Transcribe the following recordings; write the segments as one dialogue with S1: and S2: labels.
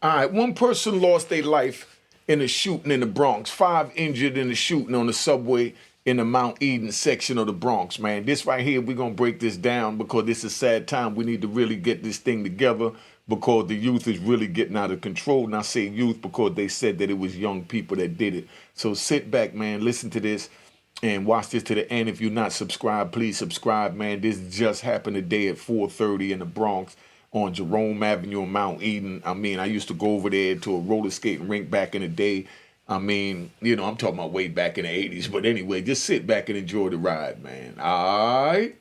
S1: All right, one person lost their life in a shooting in the Bronx. 5 injured in the shooting on the subway in the Mount Eden section of the Bronx, man. This right here, we're going to break this down because this is a sad time. We need to really get this thing together because the youth is really getting out of control. And I say youth because they said that it was young people that did it. So sit back, man, listen to this and watch this to the end. If you're not subscribed, please subscribe, man. This just happened today at 4:30 in the Bronx on Jerome Avenue in Mount Eden. I mean, I used to go over there to a roller skating rink back in the day. I mean, you know, I'm talking about way back in the 80s. But anyway, just sit back and enjoy the ride, man. All right?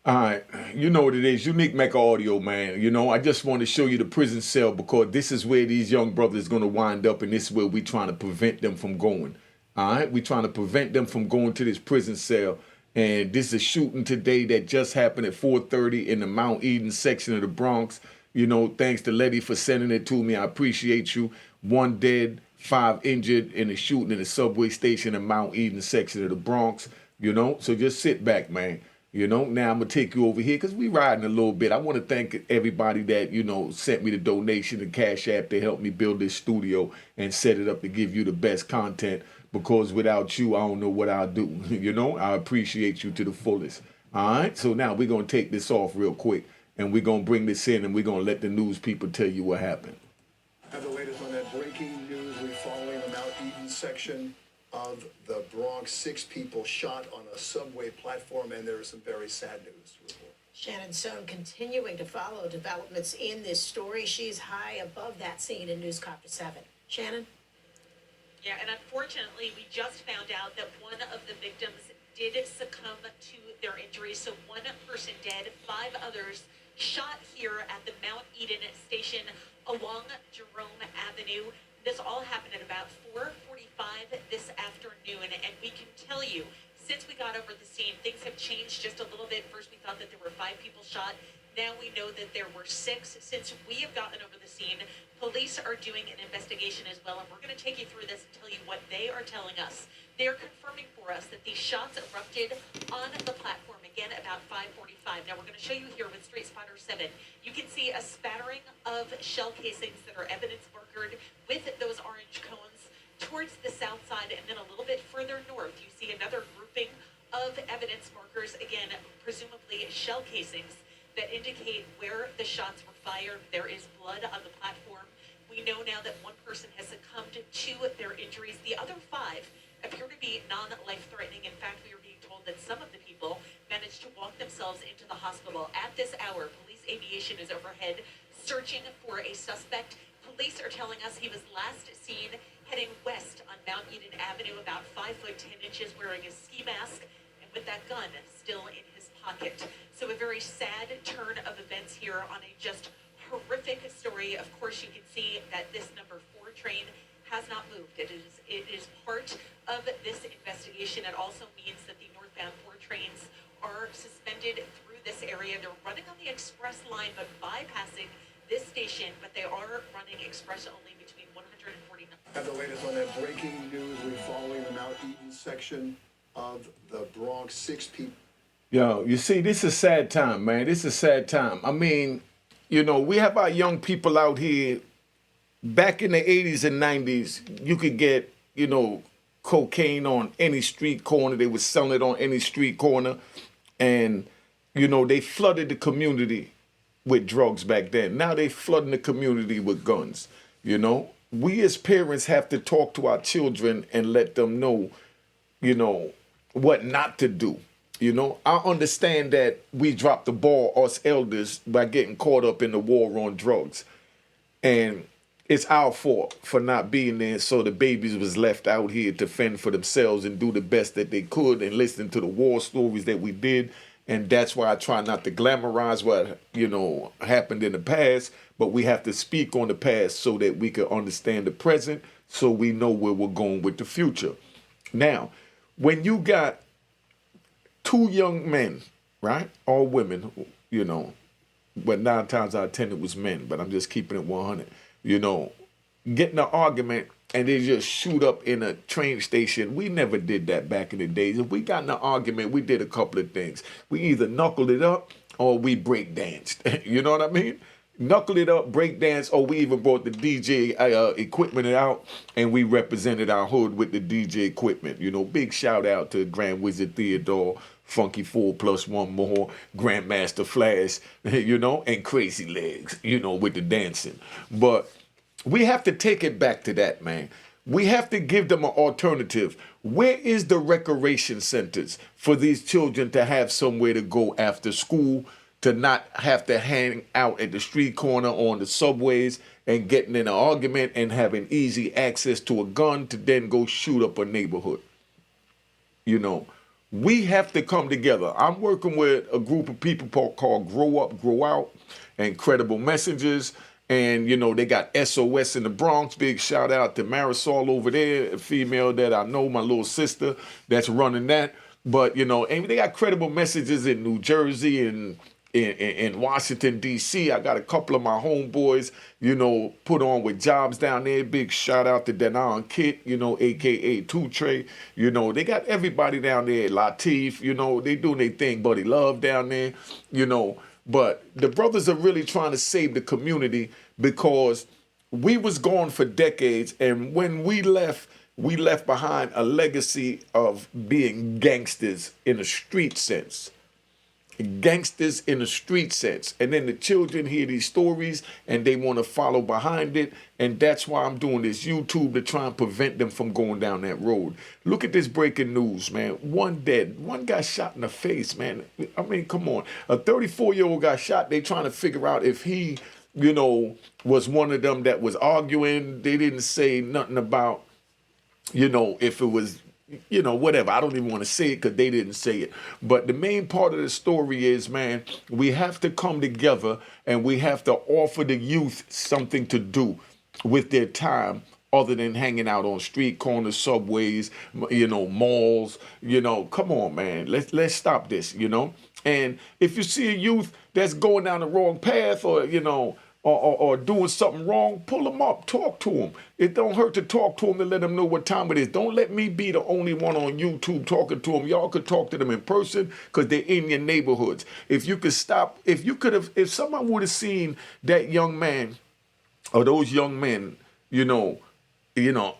S1: All right, you know what it is. Unique Mecca Audio, man. You know, I just want to show you the prison cell because this is where these young brothers are going to wind up, and this is where we're trying to prevent them from going. All right, we're trying to prevent them from going to this prison cell. And this is a shooting today that just happened at 4:30 in the Mount Eden section of the Bronx. You know, thanks to Letty for sending it to me. I appreciate you. 1 dead, 5 injured in the shooting in the subway station in Mount Eden section of the Bronx. You know, so just sit back, man. You know, now I'm going to take you over here because we riding a little bit. I want to thank everybody that, you know, sent me the donation and Cash App to help me build this studio and set it up to give you the best content because without you, I don't know what I'll do. You know, I appreciate you to the fullest. All right. So now we're going to take this off real quick and we're going to bring this in and we're going to let the news people tell you what happened.
S2: Have the latest on that breaking news. We're following the Mount Eden section of the Bronx. 6 people shot on a subway platform, and there is some very sad news to report.
S3: Shannon Sohn continuing to follow developments in this story. She's high above that scene in Newscopter 7. Shannon?
S4: Yeah, and unfortunately, we just found out that one of the victims did succumb to their injuries. So 1 person dead, 5 others shot here at the Mount Eden station along Jerome Avenue. This all happened at about 4:45 this afternoon, and we can tell you, since we got over the scene, things have changed just a little bit. First, we thought that there were 5 people shot. Now we know that there were 6. Since we have gotten over the scene, police are doing an investigation as well, and we're going to take you through this and tell you what they are telling us. They are confirming for us that these shots erupted on the platform again about 5:45. Now we're going to show you here with Street Spotter 7. You can see a spattering of shell casings that are evidence markered with those orange cones towards the south side, and then a little bit further north you see another grouping of evidence markers, again presumably shell casings that indicate where the shots were fired. There is blood on the platform. We know now that 1 person has succumbed to their injuries. The other 5 appear to be non-life-threatening. In fact, we are being told that some of the people managed to walk themselves into the hospital. At this hour, police aviation is overhead searching for a suspect. Police are telling us he was last seen heading west on Mount Eden Avenue, about 5 foot 10 inches, wearing a ski mask and with that gun still in his pocket. So a very sad turn of events here on a just horrific story. Of course, you can see that this number 4 train has not moved. It is part of this investigation. It also means that the northbound 4 trains are suspended through this area. They're running on the express line, but bypassing this station, but they are running express only between 149.
S2: Have the latest on that breaking news. We're following the Mount Eden section of the Bronx. 6 people.
S1: Yo, you see, this is a sad time, man. This is a sad time. I mean, you know, we have our young people out here. Back in the 80s and 90s, you could get, you know, cocaine on any street corner. They would sell it on any street corner. And, you know, they flooded the community with drugs back then. Now they flooding the community with guns. You know, we as parents have to talk to our children and let them know, you know, what not to do. You know, I understand that we dropped the ball, us elders, by getting caught up in the war on drugs. And it's our fault for not being there, so the babies was left out here to fend for themselves and do the best that they could and listen to the war stories that we did And that's why I try not to glamorize what, happened in the past, but we have to speak on the past so that we can understand the present, so we know where we're going with the future. Now, when you got two young men, right, or women, but 9 times out of 10 it was men, but I'm just keeping it 100, getting an argument and they just shoot up in a train station. We never did that back in the days. If we got in an argument, we did a couple of things. We either knuckled it up or we break danced. You know what I mean? Knuckled it up, break dance, or we even brought the DJ equipment out and we represented our hood with the DJ equipment. Big shout out to Grand Wizard Theodore, Funky 4 plus 1 more, Grandmaster Flash, and Crazy Legs, with the dancing. But we have to take it back to that, man. We have to give them an alternative. Where is the recreation centers for these children to have somewhere to go after school, to not have to hang out at the street corner on the subways and getting in an argument and having easy access to a gun to then go shoot up a neighborhood? We have to come together. I'm working with a group of people called Grow Up, Grow Out, and Credible Messengers. And, they got SOS in the Bronx. Big shout out to Marisol over there, a female that I know, my little sister that's running that. But, and they got Credible Messages in New Jersey and in Washington, D.C. I got a couple of my homeboys, put on with jobs down there. Big shout out to Denon Kit, a.k.a. Two Trey. They got everybody down there. Latif, they doing their thing. Buddy Love down there, But the brothers are really trying to save the community, because we was gone for decades, and when we left behind a legacy of being gangsters in a street sense. Gangsters in a street sense. And then the children hear these stories and they want to follow behind it. And that's why I'm doing this YouTube, to try and prevent them from going down that road. Look at this breaking news, man. One dead. One guy shot in the face, man. I mean, come on. A 34-year-old got shot. They trying to figure out if he, was one of them that was arguing. They didn't say nothing about, if it was, whatever. I don't even want to say it because they didn't say it. But the main part of the story is, man, we have to come together and we have to offer the youth something to do with their time other than hanging out on street corners, subways, malls. Come on, man. Let's stop this, And if you see a youth that's going down the wrong path, or doing something wrong, pull them up, talk to them. It don't hurt to talk to them, to let them know what time it is. Don't let me be the only one on YouTube talking to them. Y'all could talk to them in person because they're in your neighborhoods. If someone would have seen that young man or those young men,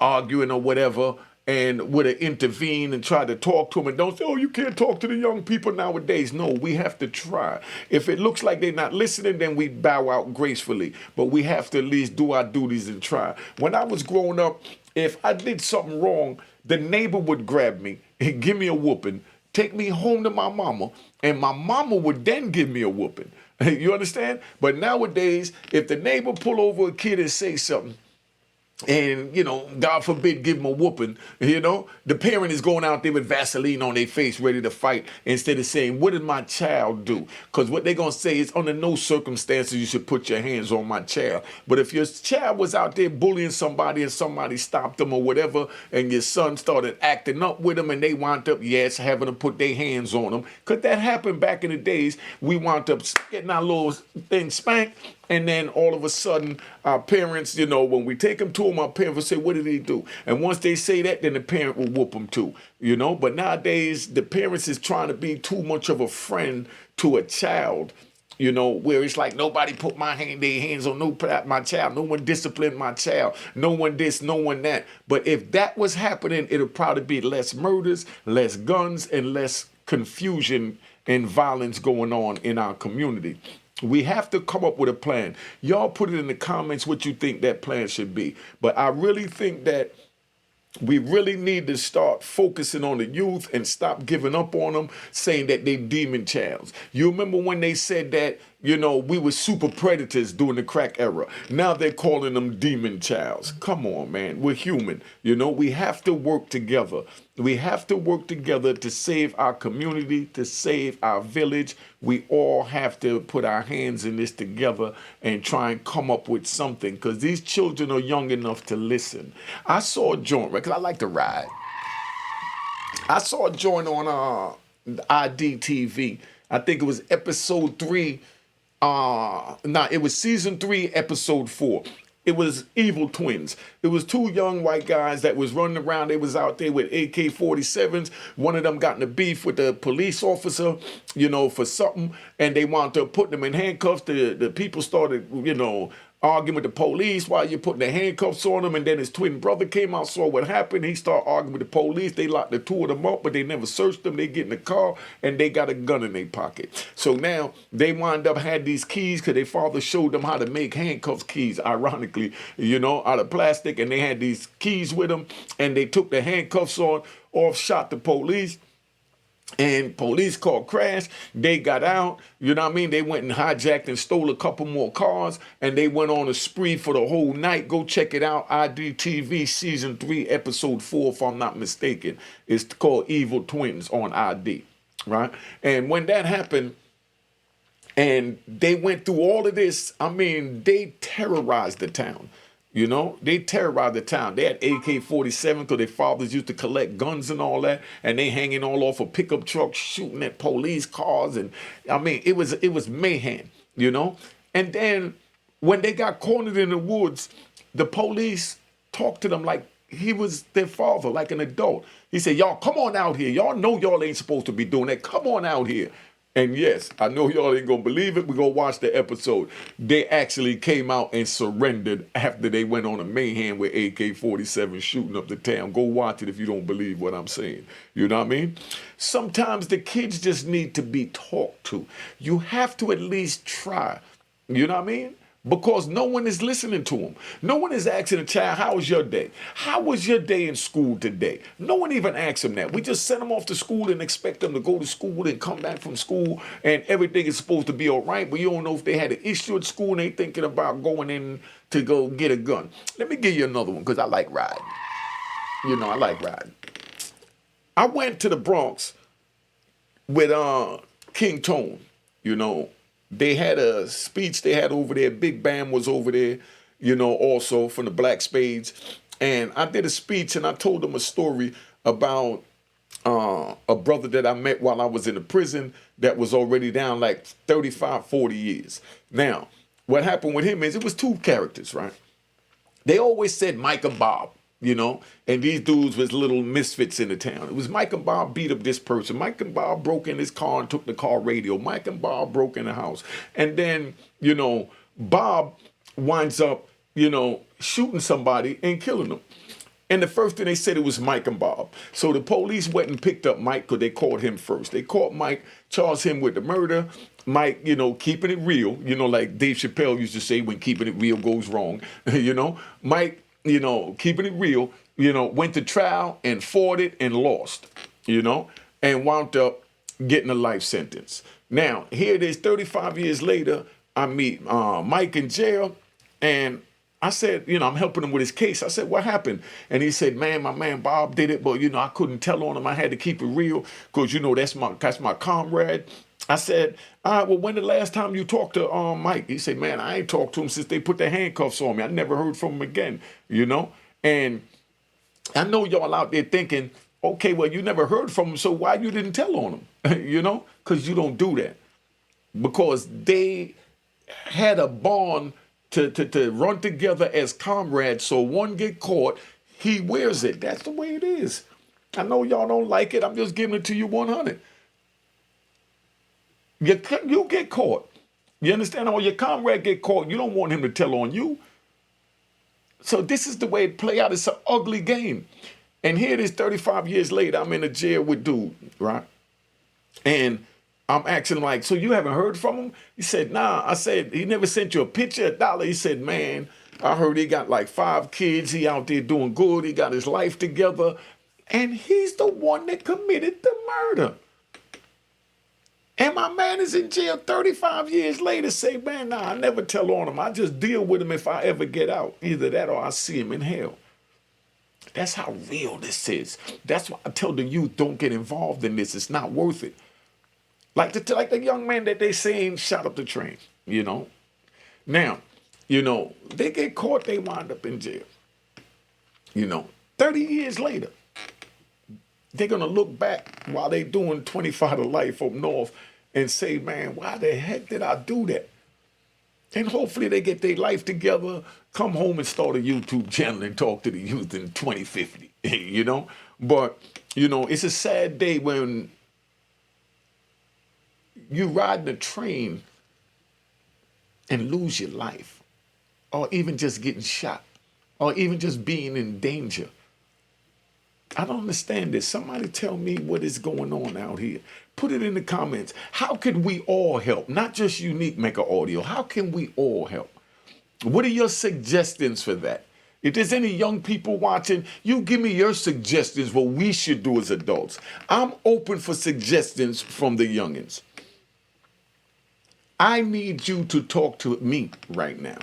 S1: arguing or whatever, and would have intervened and tried to talk to them, and don't say, oh, you can't talk to the young people nowadays. No, we have to try. If it looks like they're not listening, then we bow out gracefully. But we have to at least do our duties and try. When I was growing up, if I did something wrong, the neighbor would grab me and give me a whooping, take me home to my mama, and my mama would then give me a whooping. You understand? But nowadays, if the neighbor pull over a kid and say something, and, God forbid, give them a whooping, the parent is going out there with Vaseline on their face ready to fight, instead of saying, what did my child do? Because what they're going to say is, under no circumstances you should put your hands on my child. But if your child was out there bullying somebody and somebody stopped them or whatever, and your son started acting up with them and they wound up, having to put their hands on them, because that happened back in the days. We wound up getting our little thing spanked. And then all of a sudden, our parents, when we take them to them, our parents will say, what did he do? And once they say that, then the parent will whoop them too, But nowadays, the parents is trying to be too much of a friend to a child, where it's like, nobody put their hands on my child. No one disciplined my child. No one this, no one that. But if that was happening, it'll probably be less murders, less guns, and less confusion and violence going on in our community. We have to come up with a plan. Y'all put it in the comments what you think that plan should be. But I really think that we really need to start focusing on the youth and stop giving up on them, saying that they demon childs. You remember when they said that, you know, we were super predators during the crack era. Now they're calling them demon childs. Come on, man. We're human. You know, we have to work together. We have to work together to save our community, to save our village. We all have to put our hands in this together and try and come up with something, because these children are young enough to listen. I saw a joint, right? Because I like to ride. I saw a joint on IDTV. I think it was episode 3. It was season 3, episode 4. It was evil twins. It was 2 young white guys that was running around. They was out there with AK-47s. One of them got in a beef with the police officer, you know, for something, and they wanted to put them in handcuffs. The people started, you know, arguing with the police while you're putting the handcuffs on him, and then his twin brother came out, saw what happened. He started arguing with the police. They locked the 2 of them up, but they never searched them. They get in the car, and they got a gun in their pocket. So now they wind up had these keys because their father showed them how to make handcuffs keys, ironically, you know, out of plastic, and they had these keys with them, and they took the handcuffs off, shot the police. And police car crashed. They got out. You know what I mean? They went and hijacked and stole a couple more cars. And they went on a spree for the whole night. Go check it out. IDTV season 3, episode 4, if I'm not mistaken. It's called Evil Twins on ID. Right? And when that happened, and they went through all of this, I mean, they terrorized the town. You know, they terrorized the town. They had AK-47 because their fathers used to collect guns and all that, and they hanging all off of pickup trucks, shooting at police cars, and I mean, it was mayhem, you know. And then when they got cornered in the woods, the police talked to them like he was their father, like an adult. He said, "Y'all come on out here. Y'all know y'all ain't supposed to be doing that. Come on out here." And yes, I know y'all ain't gonna believe it. We're gonna watch the episode. They actually came out and surrendered after they went on a mayhem with AK-47 shooting up the town. Go watch it if you don't believe what I'm saying. You know what I mean? Sometimes the kids just need to be talked to. You have to at least try. You know what I mean? Because no one is listening to them. No one is asking a child, how was your day? How was your day in school today? No one even asks them that. We just send them off to school and expect them to go to school and come back from school and everything is supposed to be all right, but you don't know if they had an issue at school and they thinking about going in to go get a gun. Let me give you another one because I like riding. You know, I like riding. I went to the Bronx with King Tone, you know. They had a speech they had over there. Big Bam was over there, you know, also from the Black Spades. And I did a speech and I told them a story about a brother that I met while I was in the prison that was already down like 35, 40 years. Now, what happened with him is it was 2 characters, right? They always said Mike and Bob. You know, and these dudes was little misfits in the town. It was Mike and Bob beat up this person. Mike and Bob broke in his car and took the car radio. Mike and Bob broke in the house. And then, you know, Bob winds up, you know, shooting somebody and killing them. And the first thing they said, it was Mike and Bob. So the police went and picked up Mike because they caught him first. They caught Mike, charged him with the murder. Mike, you know, keeping it real, you know, like Dave Chappelle used to say when keeping it real goes wrong, you know. Mike, you know, keeping it real, you know, went to trial and fought it and lost, you know, and wound up getting a life sentence. Now, here it is 35 years later, I meet Mike in jail, and I said, you know, I'm helping him with his case. I said, what happened? And he said, man, my man Bob did it, but, you know, I couldn't tell on him. I had to keep it real because, you know, that's my comrade. I said, all right, well, when the last time you talked to Mike? He said, man, I ain't talked to him since they put the handcuffs on me. I never heard from him again, you know? And I know y'all out there thinking, okay, well, you never heard from him, so why you didn't tell on him? You know? Because you don't do that. Because they had a bond to run together as comrades, so one get caught, he wears it. That's the way it is. I know y'all don't like it. I'm just giving it to you 100. You get caught. You understand? Or your comrade get caught. You don't want him to tell on you. So this is the way it play out. It's an ugly game. And here it is 35 years later. I'm in a jail with dude, right? And I'm asking him like, so you haven't heard from him? He said, nah. I said, he never sent you a picture, $1. He said, man, I heard he got like 5 kids. He out there doing good. He got his life together. And he's the one that committed the murder. And my man is in jail 35 years later. Say, man, nah, I never tell on him. I just deal with him if I ever get out. Either that or I see him in hell. That's how real this is. That's why I tell the youth, don't get involved in this. It's not worth it. Like the young man that they saying shot up the train, you know. Now, you know, they get caught, they wind up in jail. You know, 30 years later, they're going to look back while they doing 25 to life up north and say, man, why the heck did I do that? And hopefully they get their life together, come home and start a YouTube channel and talk to the youth in 2050, you know? But, you know, it's a sad day when you ride the train and lose your life, or even just getting shot, or even just being in danger. I don't understand this. Somebody tell me what is going on out here. Put it in the comments. How can we all help? Not just Unique Mecca Audio. How can we all help? What are your suggestions for that? If there's any young people watching, you give me your suggestions what we should do as adults. I'm open for suggestions from the youngins. I need you to talk to me right now.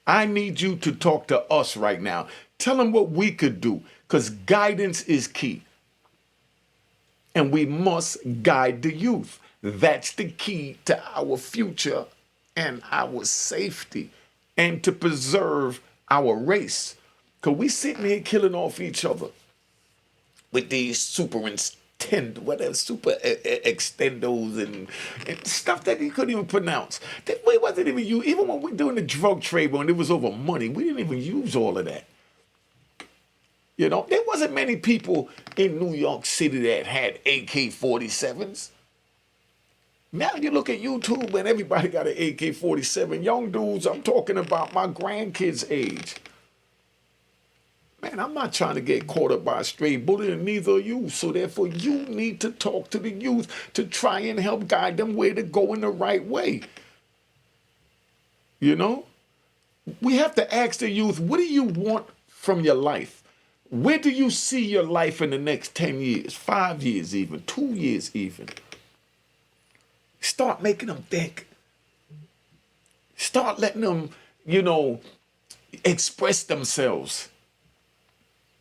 S1: I need you to talk to us right now. Tell them what we could do, because guidance is key. And we must guide the youth. That's the key to our future and our safety, and to preserve our race. Because we sitting here killing off each other with these super extendos and stuff that he couldn't even pronounce. That we wasn't even use. Even when we doing the drug trade, when it was over money, we didn't even use all of that. You know, there wasn't many people in New York City that had AK-47s. Now you look at YouTube and everybody got an AK-47. Young dudes, I'm talking about my grandkids' age. Man, I'm not trying to get caught up by a stray bullet, and neither are you. So therefore, you need to talk to the youth to try and help guide them where to go in the right way. You know? We have to ask the youth, what do you want from your life? Where do you see your life in the next 10 years, 5 years even, 2 years even? Start making them think. Start letting them, you know, express themselves.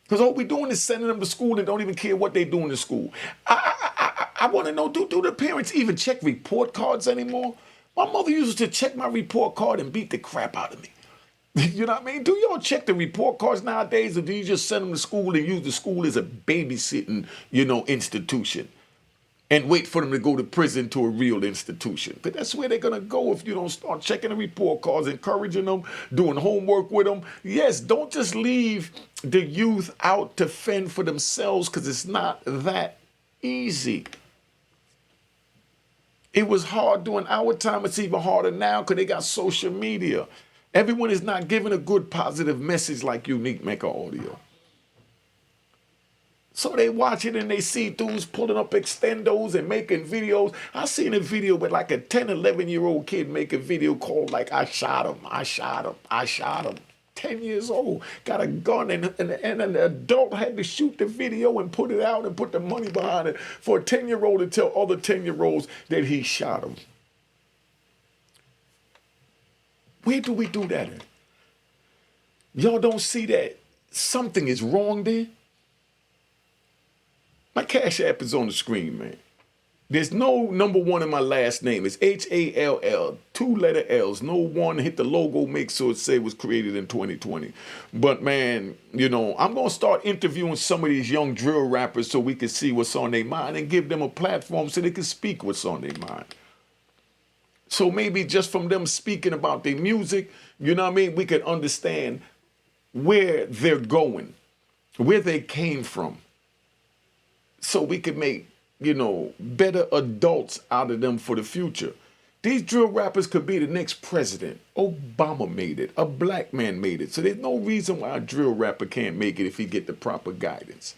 S1: Because all we're doing is sending them to school and don't even care what they're doing in school. I want to know, do the parents even check report cards anymore? My mother used to check my report card and beat the crap out of me. You know what I mean? Do y'all check the report cards nowadays, or do you just send them to school and use the school as a babysitting, you know, institution, and wait for them to go to prison to a real institution? But that's where they're going to go if you don't start checking the report cards, encouraging them, doing homework with them. Yes, don't just leave the youth out to fend for themselves, because it's not that easy. It was hard during our time. It's even harder now because they got social media. Everyone is not giving a good positive message like Unique Mecca Audio. So they watch it and they see dudes pulling up extendos and making videos. I seen a video with like a 10, 11-year-old kid make a video called like, I shot him, I shot him, I shot him. 10 years old, got a gun, and an adult had to shoot the video and put it out and put the money behind it for a 10-year-old to tell other 10-year-olds that he shot him. Where do we do that in? Y'all don't see that something is wrong there? My Cash App is on the screen, man. There's no number one in my last name. It's H-A-L-L, 2 letter L's. No one. Hit the logo, make sure it say it was created in 2020. But man, you know, I'm going to start interviewing some of these young drill rappers so we can see what's on their mind and give them a platform so they can speak what's on their mind. So maybe just from them speaking about their music, you know what I mean, we can understand where they're going, where they came from. So we can make, you know, better adults out of them for the future. These drill rappers could be the next president. Obama made it. A black man made it. So there's no reason why a drill rapper can't make it if he get the proper guidance.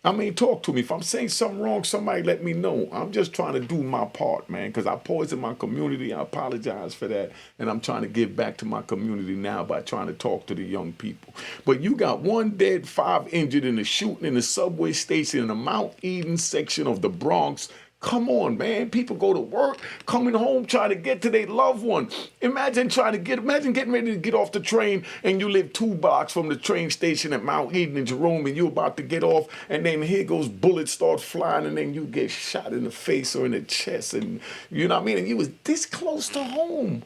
S1: I mean, talk to me. If I'm saying something wrong, somebody let me know. I'm just trying to do my part, man, because I poisoned my community. I apologize for that. And I'm trying to give back to my community now by trying to talk to the young people. But you got 1 dead, 5 injured in a shooting in the subway station in the Mount Eden section of the Bronx. Come on, man. People go to work, coming home, trying to get to their loved one. Imagine getting ready to get off the train and you live 2 blocks from the train station at Mount Eden in Jerome and you're about to get off and then here goes bullets start flying and then you get shot in the face or in the chest and you know what I mean? And you was this close to home.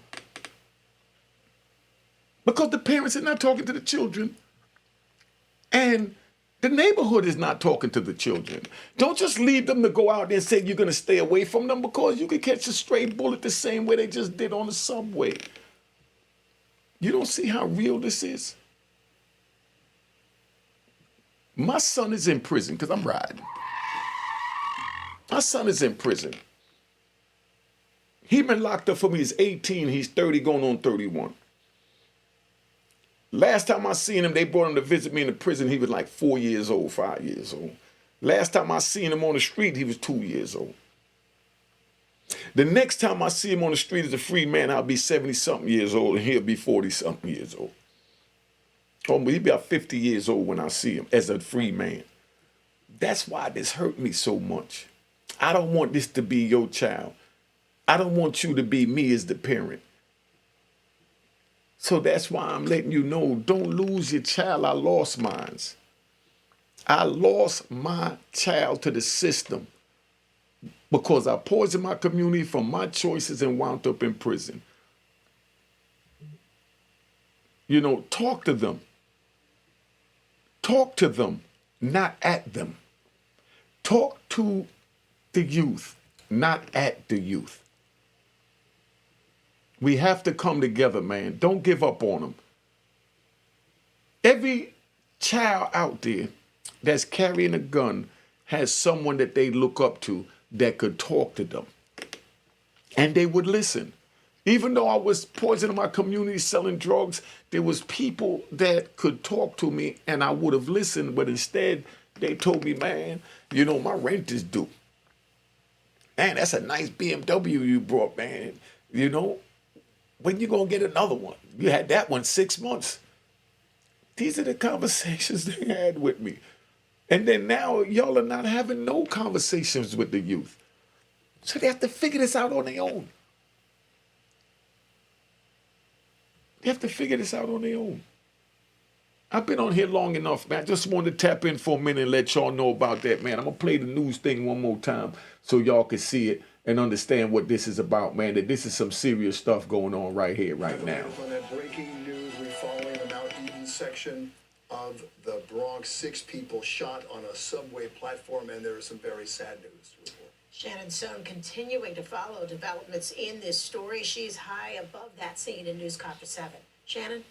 S1: Because the parents are not talking to the children. And the neighborhood is not talking to the children. Don't just leave them to go out there and say you're going to stay away from them because you could catch a stray bullet the same way they just did on the subway. You don't see how real this is? My son is in prison because I'm riding. My son is in prison. He been locked up for me. He's 18. He's 30 going on 31. Last time I seen him, they brought him to visit me in the prison. He was like 4 years old, 5 years old. Last time I seen him on the street, he was 2 years old. The next time I see him on the street as a free man, I'll be 70-something years old, and he'll be 40-something years old. Oh, but he'll be about 50 years old when I see him as a free man. That's why this hurt me so much. I don't want this to be your child. I don't want you to be me as the parent. So that's why I'm letting you know, don't lose your child. I lost mine. I lost my child to the system because I poisoned my community from my choices and wound up in prison. You know, talk to them. Talk to them, not at them. Talk to the youth, not at the youth. We have to come together, man. Don't give up on them. Every child out there that's carrying a gun has someone that they look up to that could talk to them. And they would listen. Even though I was poisoning my community, selling drugs, there was people that could talk to me and I would have listened, but instead they told me, man, you know, my rent is due. Man, that's a nice BMW you brought, man. You know, when you gonna get another one? You had that one 6 months. These are the conversations they had with me. And then now y'all are not having no conversations with the youth. So they have to figure this out on their own. They have to figure this out on their own. I've been on here long enough, man. I just wanted to tap in for a minute and let y'all know about that, man. I'm going to play the news thing one more time so y'all can see it and understand what this is about, man, that this is some serious stuff going on right here, right now.
S2: On that breaking news, we're following the Mount Eden section of the Bronx. 6 people shot on a subway platform, and there is some very sad news to report.
S3: Shannon Stone continuing to follow developments in this story. She's high above that scene in Newscopter 7. Shannon?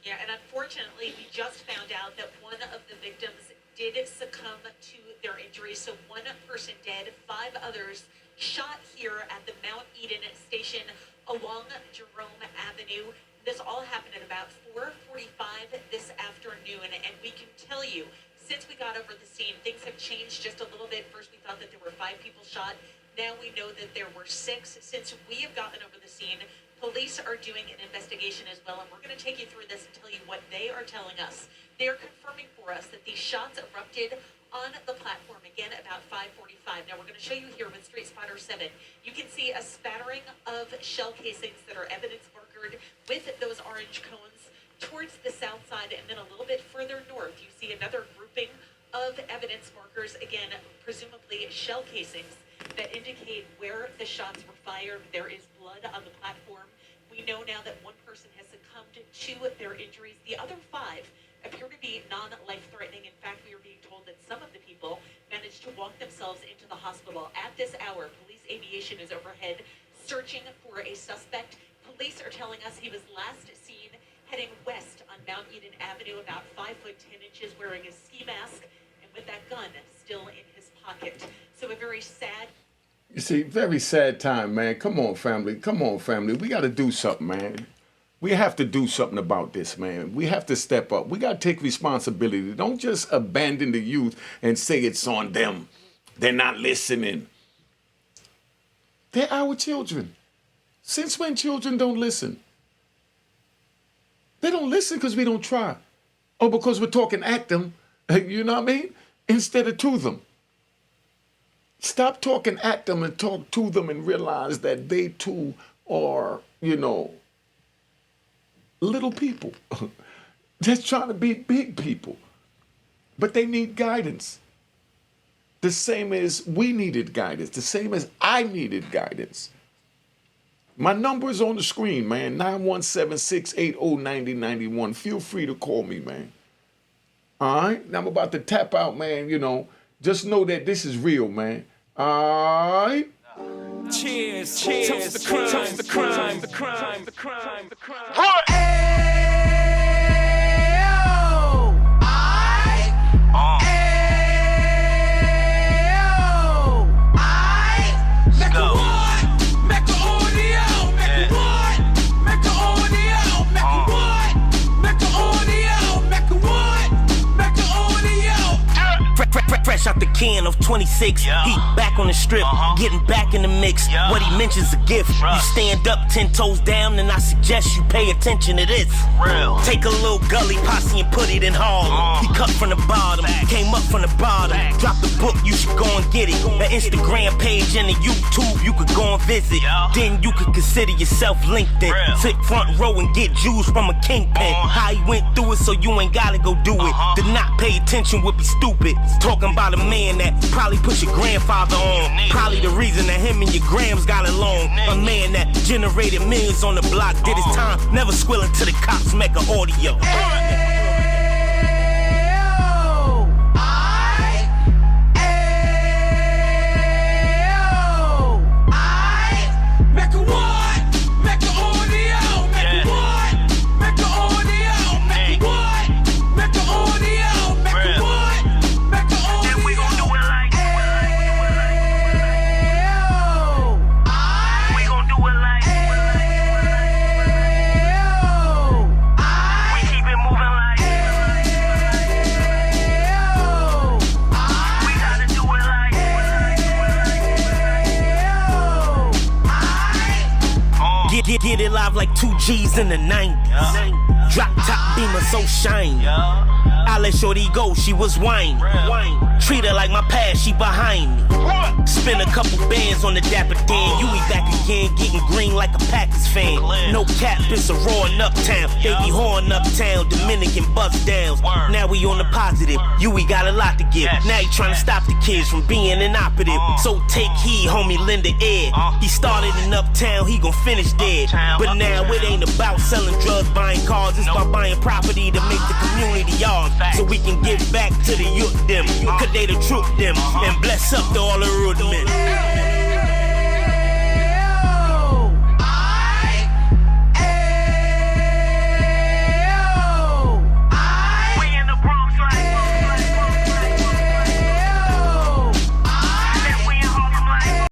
S4: Yeah, and unfortunately, we just found out that one of the victims did succumb to their injuries. So 1 person dead, 5 others shot here at the Mount Eden station along Jerome Avenue. This all happened at about 4:45 this afternoon, and we can tell you, since we got over the scene, things have changed just a little bit. First, we thought that there were 5 people shot. Now we know that there were 6. Since we have gotten over the scene, police are doing an investigation as well, and we're going to take you through this and tell you what they are telling us. They are confirming for us that these shots erupted on the platform again about 5:45. Now we're going to show you here with Street Spotter 7. You can see a spattering of shell casings that are evidence markered with those orange cones towards the south side, and then a little bit further north you see another grouping of evidence markers, again presumably shell casings that indicate where the shots were fired. There is blood on the platform. We know now that 1 person has succumbed to their injuries. The other 5 appear to be non-life-threatening. In fact, we are being told that some of the people managed to walk themselves into the hospital. At this hour, police aviation is overhead searching for a suspect. Police are telling us he was last seen heading west on Mount Eden Avenue, about 5'10" wearing a ski mask, and with that gun still in his pocket. So a very sad.
S1: You see, very sad time, man. Come on, family. Come on, family. We got to do something, man. We have to do something about this, man. We have to step up. We got to take responsibility. Don't just abandon the youth and say it's on them. They're not listening. They're our children. Since when children don't listen? They don't listen because we don't try. Or because we're talking at them, you know what I mean? Instead of to them. Stop talking at them and talk to them and realize that they too are, little people. Just trying to be big people. But they need guidance. The same as we needed guidance. The same as I needed guidance. My number is on the screen, man. 917-680-9091. Feel free to call me, man. All right? Now I'm about to tap out, man. Just know that this is real, man. All right?
S5: Cheers, cheers, toast the crime, toast the crime, the crime, the crime, the crime. Fresh out the can of 26, he back on the strip, getting back in the mix. What he mentions a gift. You stand up 10 toes down, and I suggest you pay attention to this. Real. Take a little gully posse and put it in Harlem. He cut from the bottom, came up from the bottom. Drop the book, you should go and get it. The Instagram page and the YouTube, you could go and visit. Then you could consider yourself LinkedIn. Sit front row and get Jews from a kingpin. How he went through it, so you ain't gotta go do it. To not pay attention would be stupid. Talking about a man that probably put your grandfather on. Probably the reason that him and your grams got along. A man that generated millions on the block, did his time, never squilling to the cops, Mecca audio. Get it live like 2 G's in the 90s. Drop top beamer so shiny. I let shorty go, she was whining. Treat her like my past, she behind me. Spend a couple bands on the Dapper Dan. You be back again, getting green like a Packers fan. No cap, it's a roaring uptown. They be whoring uptown, Dominican bust downs. Now we on the positive, we got a lot to give. Now he trying to stop the kids from being inoperative. So take heed, homie, lend an ear. He started in uptown, he gon' finish dead. But now it ain't about selling drugs, buying cars. It's about buying property to make the community ours. So we can give back to the youth them. Cause they the truth them. And bless up to all the road men.